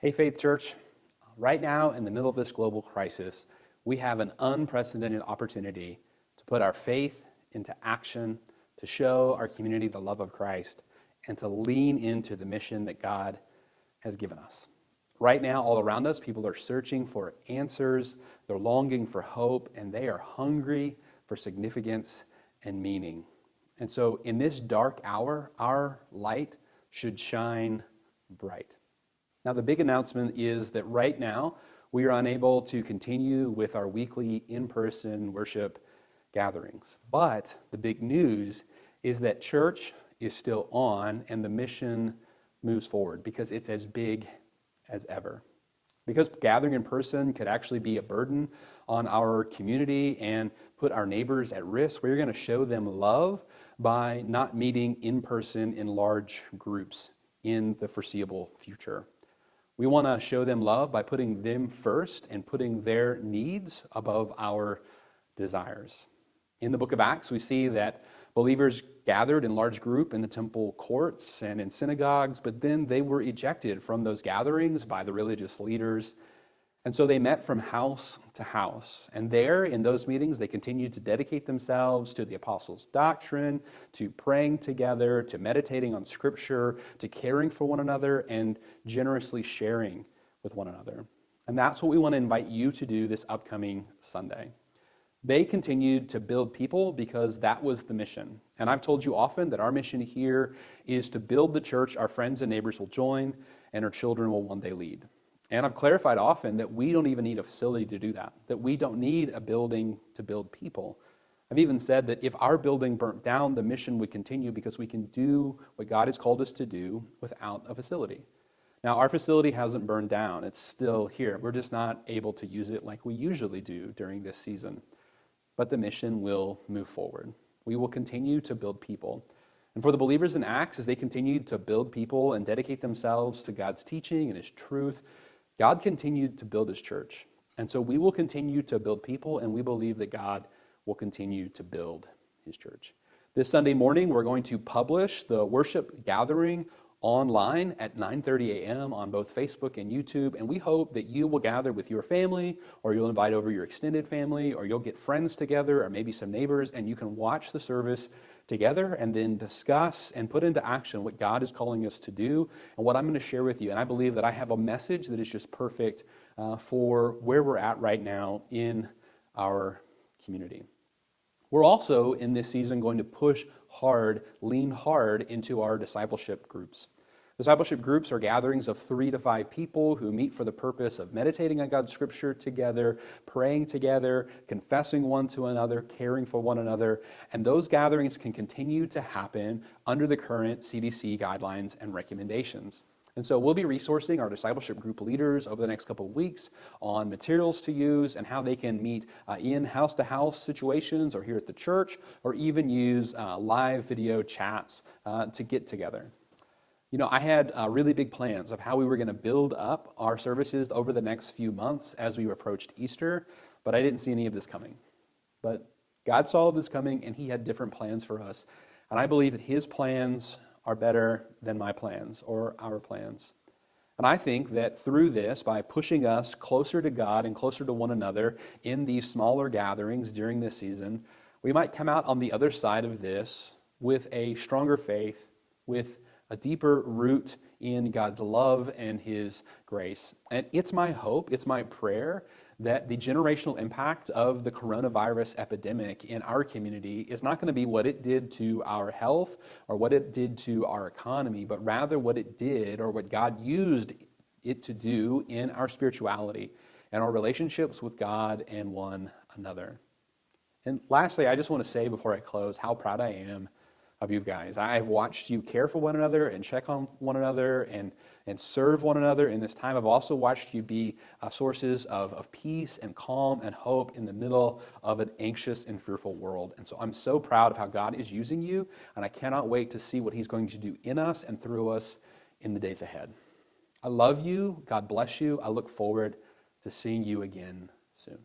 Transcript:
Hey, Faith Church. Right now, in the middle of this global crisis, we have an unprecedented opportunity to put our faith into action, to show our community the love of Christ, and to lean into the mission that God has given us. Right now, all around us, people are searching for answers, they're longing for hope, and they are hungry for significance and meaning. And so, in this dark hour, our light should shine bright. Now, the big announcement is that right now, we are unable to continue with our weekly in-person worship gatherings. But the big news is that church is still on and the mission moves forward because it's as big as ever. Because gathering in person could actually be a burden on our community and put our neighbors at risk, we're going to show them love by not meeting in person in large groups in the foreseeable future. We want to show them love by putting them first and putting their needs above our desires. In the book of Acts, we see that believers gathered in large group in the temple courts and in synagogues, but then they were ejected from those gatherings by the religious leaders. And so they met from house to house. And there, in those meetings, they continued to dedicate themselves to the apostles' doctrine, to praying together, to meditating on Scripture, to caring for one another, and generously sharing with one another. And that's what we want to invite you to do this upcoming Sunday. They continued to build people because that was the mission. And I've told you often that our mission here is to build the church our friends and neighbors will join and our children will one day lead. And I've clarified often that we don't even need a facility to do that we don't need a building to build people. I've even said that if our building burnt down, the mission would continue because we can do what God has called us to do without a facility. Now, our facility hasn't burned down. It's still here. We're just not able to use it like we usually do during this season. But the mission will move forward. We will continue to build people. And for the believers in Acts, as they continued to build people and dedicate themselves to God's teaching and His truth, God continued to build His church. And so we will continue to build people, and we believe that God will continue to build His church. This Sunday morning, we're going to publish the worship gathering online at 9:30 a.m. on both Facebook and YouTube, and we hope that you will gather with your family, or you'll invite over your extended family, or you'll get friends together, or maybe some neighbors, and you can watch the service together and then discuss and put into action what God is calling us to do and what I'm going to share with you. And I believe that I have a message that is just perfect for where we're at right now in our community. We're also in this season going to push hard, lean hard into our discipleship groups. Discipleship groups are gatherings of 3 to 5 people who meet for the purpose of meditating on God's Scripture together, praying together, confessing one to another, caring for one another. And those gatherings can continue to happen under the current CDC guidelines and recommendations. And so we'll be resourcing our discipleship group leaders over the next couple of weeks on materials to use and how they can meet in house-to-house situations or here at the church, or even use live video chats to get together. You know, I had really big plans of how we were going to build up our services over the next few months as we approached Easter, but I didn't see any of this coming. But God saw this coming, and He had different plans for us. And I believe that His plans are better than my plans or our plans. And I think that through this, by pushing us closer to God and closer to one another in these smaller gatherings during this season, we might come out on the other side of this with a stronger faith, with a deeper root in God's love and His grace. And it's my hope, it's my prayer that the generational impact of the coronavirus epidemic in our community is not going to be what it did to our health or what it did to our economy, but rather what it did or what God used it to do in our spirituality and our relationships with God and one another. And lastly, I just want to say before I close how proud I am of you guys. I've watched you care for one another and check on one another and serve one another in this time. I've also watched you be sources of peace and calm and hope in the middle of an anxious and fearful world. And so I'm so proud of how God is using you, and I cannot wait to see what He's going to do in us and through us in the days ahead. I love you. God bless you. I look forward to seeing you again soon.